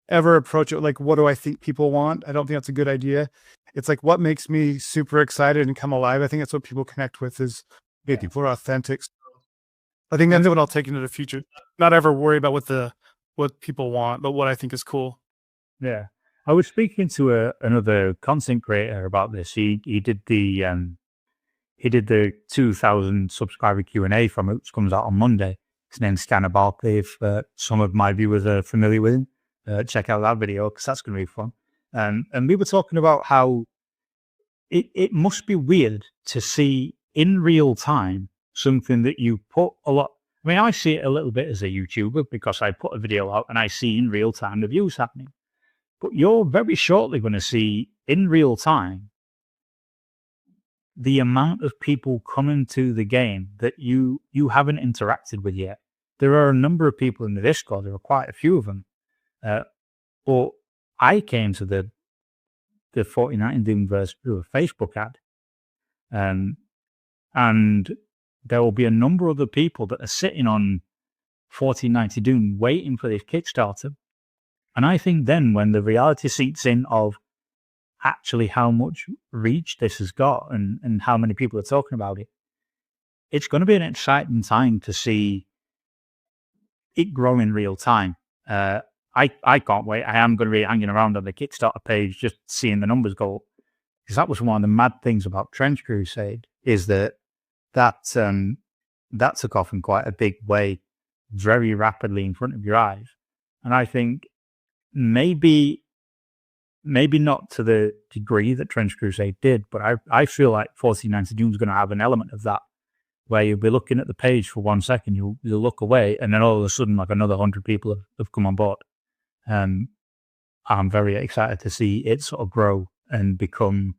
ever approach it like, what do I think people want? I don't think that's a good idea. It's like, what makes me super excited and come alive? I think that's what people connect with is people are authentic. So I think that's what I'll take into the future. Not ever worry about what people want, but what I think is cool. Yeah. I was speaking to another content creator about this. He did the 2,000 subscriber Q&A from it, which comes out on Monday. His name's Scanner Barkley. If some of my viewers are familiar with him, check out that video because that's going to be fun. And we were talking about how it must be weird to see in real time something that you put a lot. I mean, I see it a little bit as a YouTuber because I put a video out and I see in real time the views happening. But you're very shortly going to see in real time the amount of people coming to the game that you haven't interacted with yet. There are a number of people in the Discord. There are quite a few of them. But I came to the 4090 Doomverse through a Facebook ad. And there will be a number of other people that are sitting on 1490 Doom waiting for this Kickstarter. And I think then when the reality seats in of actually how much reach this has got and how many people are talking about it, it's going to be an exciting time to see it grow in real time. I can't wait. I am going to be hanging around on the Kickstarter page just seeing the numbers go up, because that was one of the mad things about Trench Crusade is that took off in quite a big way very rapidly in front of your eyes. And I think maybe not to the degree that Trench Crusade did, but I feel like 1490 Doom is going to have an element of that, where you'll be looking at the page for 1 second, you'll look away, and then all of a sudden, like another 100 people have come on board. I'm very excited to see it sort of grow and become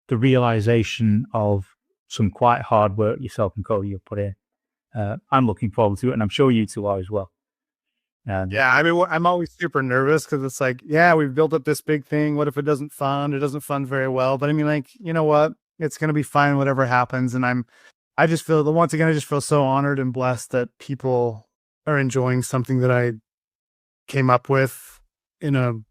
the realization of some quite hard work yourself and Cody have put in. I'm looking forward to it, and I'm sure you two are as well. Yeah, I mean, I'm always super nervous because it's like, yeah, we've built up this big thing. What if it doesn't fund? It doesn't fund very well. But I mean, like, you know what? It's going to be fine, whatever happens. And I just feel, once again, I just feel so honored and blessed that people are enjoying something that I came up with because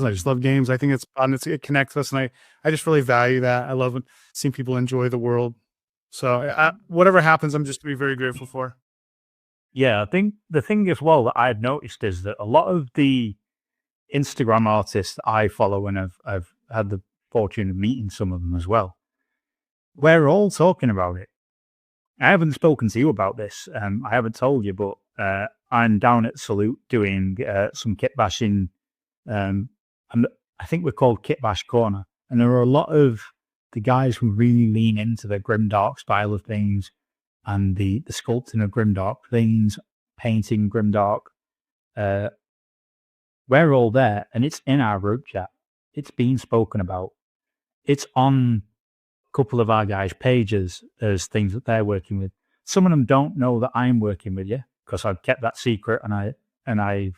I just love games. I think it's fun. It connects us. And I just really value that. I love seeing people enjoy the world. So whatever happens, I'm just to be very grateful for. Yeah, I think the thing as well that I've noticed is that a lot of the Instagram artists that I follow, and I've had the fortune of meeting some of them as well, we're all talking about it. I haven't spoken to you about this. I haven't told you, but I'm down at Salute doing some kit bashing. And I think we're called Kit Bash Corner. And there are a lot of the guys who really lean into the grimdark style of things and the sculpting of grimdark things, painting grimdark. We're all there, and it's in our group chat. It's being spoken about. It's on a couple of our guys' pages as things that they're working with. Some of them don't know that I'm working with you because I've kept that secret, and I've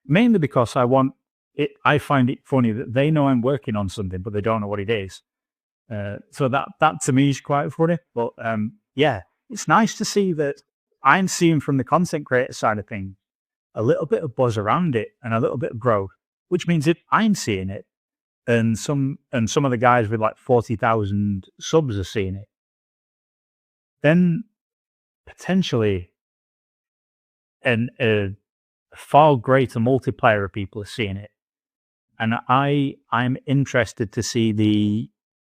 mainly because I want it. I find it funny that they know I'm working on something, but they don't know what it is. So that to me is quite funny. But yeah, it's nice to see that I'm seeing from the content creator side of things a little bit of buzz around it and a little bit of growth, which means that I'm seeing it, and some of the guys with like 40,000 subs are seeing it. Then potentially a far greater multiplier of people are seeing it, and I'm interested to see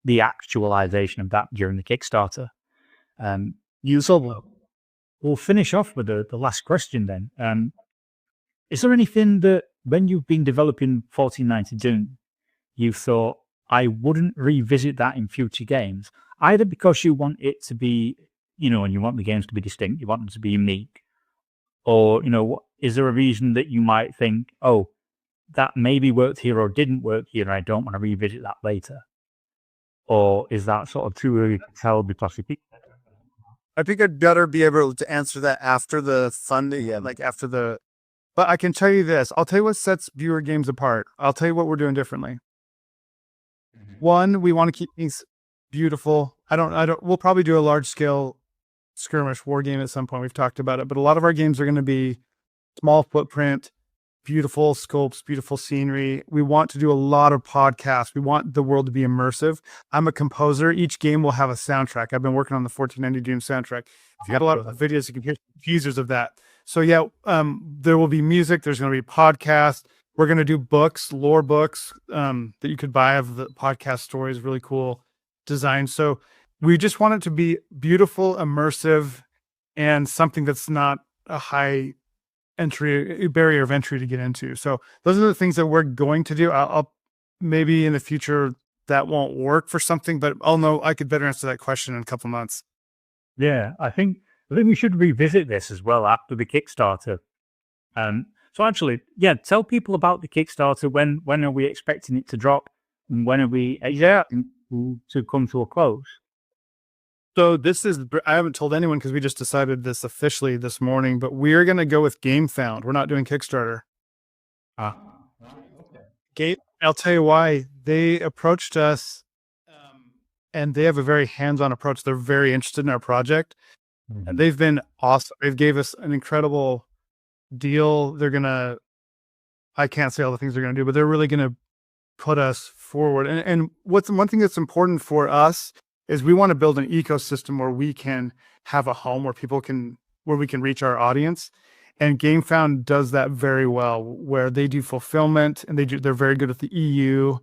the actualization of that during the Kickstarter. So we'll finish off with the last question then. Is there anything that when you've been developing 1492, you thought, I wouldn't revisit that in future games, either because you want it to be, and you want the games to be distinct, you want them to be unique, or, is there a reason that you might think, oh, that maybe worked here or didn't work here, and I don't want to revisit that later? Or is that sort of too early to tell because I think I'd better be able to answer that after the funding, but I can tell you this. I'll tell you what sets Buer games apart. I'll tell you what we're doing differently. One, we want to keep things beautiful. We'll probably do a large scale skirmish war game at some point. We've talked about it, but a lot of our games are going to be small footprint, beautiful scopes, beautiful scenery. We want to do a lot of podcasts. We want the world to be immersive. I'm a composer. Each game will have a soundtrack. I've been working on the 1490 Doom soundtrack. If you got a lot of videos, you can hear teasers of that. So there will be music. There's going to be podcasts. We're going to do books, lore books that you could buy of the podcast stories, really cool design. So we just want it to be beautiful, immersive, and something that's not a high barrier of entry to get into. So those are the things that we're going to do. I'll maybe in the future that won't work for something, but I'll know I could better answer that question in a couple months. Yeah, I think we should revisit this as well after the Kickstarter. So actually, tell people about the Kickstarter. When are we expecting it to drop? And when are we expecting to come to a close? So I haven't told anyone because we just decided this officially this morning, but we're going to go with Gamefound. We're not doing Kickstarter. I'll tell you why. They approached us and they have a very hands-on approach. They're very interested in our project. Mm-hmm. And they've been awesome. They've gave us an incredible deal. I can't say all the things they're going to do, but they're really going to put us forward. And what's one thing that's important for us is we want to build an ecosystem where we can have a home where we can reach our audience. And Gamefound does that very well, where they do fulfillment and they're very good at the EU,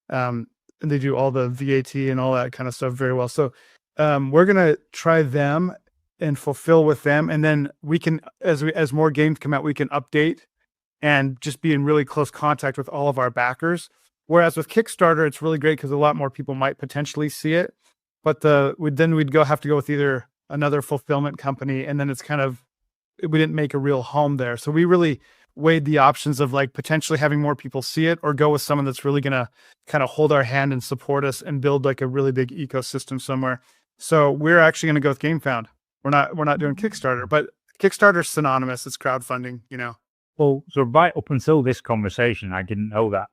and they do all the VAT and all that kind of stuff very well. So we're going to try them and fulfill with them. And then we can, as more games come out, we can update and just be in really close contact with all of our backers. Whereas with Kickstarter, it's really great because a lot more people might potentially see it. But we'd have to go with either another fulfillment company, and then it's we didn't make a real home there. So we really weighed the options of potentially having more people see it, or go with someone that's really going to kind of hold our hand and support us and build a really big ecosystem somewhere. So we're actually going to go with Gamefound. We're not doing Kickstarter, but Kickstarter's synonymous. It's crowdfunding, Well, so right up until this conversation, I didn't know that.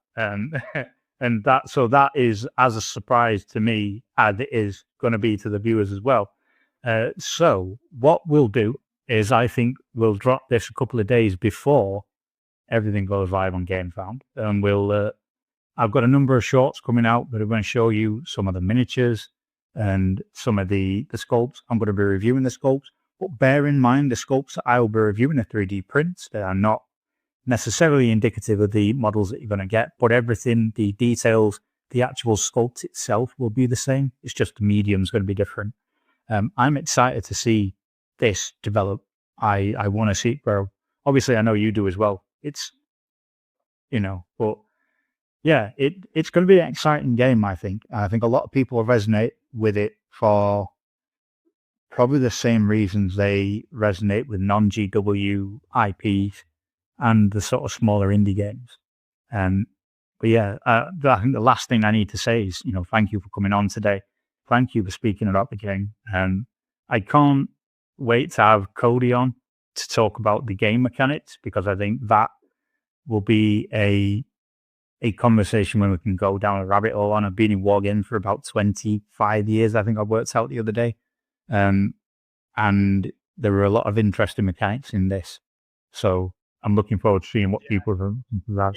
And that is as a surprise to me as it is going to be to the viewers as well. So what we'll do is I think we'll drop this a couple of days before everything goes live on Gamefound. And I've got a number of shorts coming out that are going to show you some of the miniatures and some of the sculpts. I'm going to be reviewing the sculpts, but bear in mind the sculpts that I will be reviewing are 3D prints. They are not necessarily indicative of the models that you're going to get, but everything, the details, the actual sculpt itself will be the same. It's just the medium's going to be different. I'm excited to see this develop. I want to see it grow. Obviously, I know you do as well. It's, but yeah, it's going to be an exciting game, I think. I think a lot of people will resonate with it for probably the same reasons they resonate with non-GW IPs and the sort of smaller indie games. But yeah, I think the last thing I need to say is, thank you for coming on today. Thank you for speaking about the game. I can't wait to have Cody on to talk about the game mechanics, because I think that will be a conversation when we can go down a rabbit hole on. I've been in wargames for about 25 years, I think I worked out the other day. And there were a lot of interesting mechanics in this. So I'm looking forward to seeing what people have.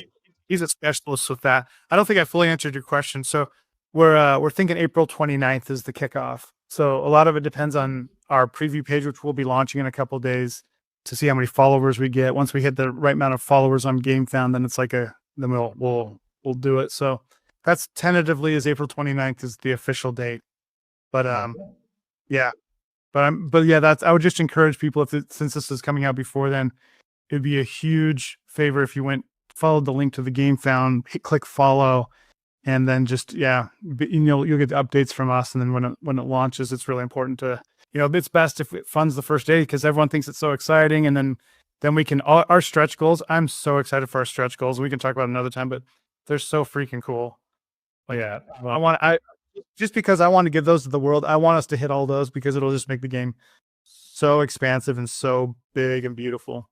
He's a specialist with that. I don't think I fully answered your question. So we're thinking April 29th is the kickoff. So a lot of it depends on our preview page, which we'll be launching in a couple of days, to see how many followers we get. Once we hit the right amount of followers on Gamefound, then it's then we'll do it. So that's tentatively is April 29th is the official date. But yeah. But yeah, I would just encourage people since this is coming out before then, it'd be a huge favor if you followed the link to the Gamefound, click follow, and then just you'll get the updates from us. And then when it launches, it's really important to, it's best if it funds the first day because everyone thinks it's so exciting. And then we can our stretch goals. I'm so excited for our stretch goals. We can talk about it another time, but they're so freaking cool. Like, Yeah, just because I want to give those to the world, I want us to hit all those because it'll just make the game so expansive and so big and beautiful.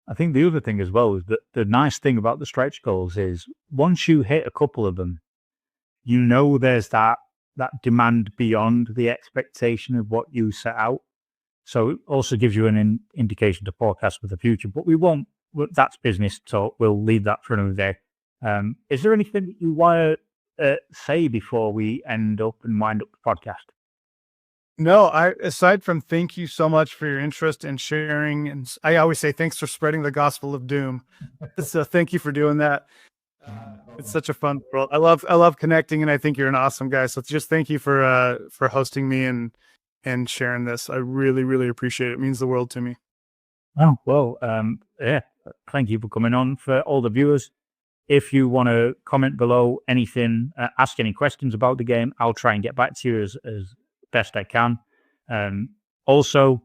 I think the other thing as well is that the nice thing about the stretch goals is once you hit a couple of them, there's that demand beyond the expectation of what you set out. So it also gives you an indication to forecast for the future. But that's business talk. We'll leave that for another day. Is there anything that you want to say before we end up and wind up the podcast? No, aside from thank you so much for your interest and sharing, and I always say thanks for spreading the gospel of doom. So thank you for doing that. It's such a fun world. I love connecting, and I think you're an awesome guy. So just thank you for hosting me and sharing this. I really, really appreciate it. It means the world to me. Oh, well, yeah. Thank you for coming on. For all the viewers, if you want to comment below anything, ask any questions about the game, I'll try and get back to you as best I can. Also,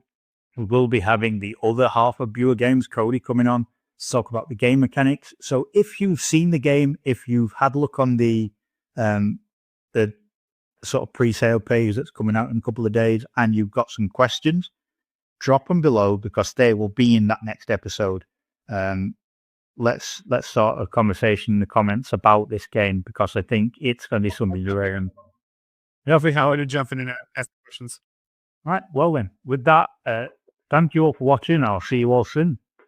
we will be having the other half of Buer Games, Cody, coming on to talk about the game mechanics. So if you've seen the game, if you've had a look on the sort of pre-sale page that's coming out in a couple of days, and you've got some questions, drop them below because they will be in that next episode. Let's start a conversation in the comments about this game because I think it's going to be something rare. Definitely how to jump in and ask questions. All right. Well then, with that, thank you all for watching. I'll see you all soon.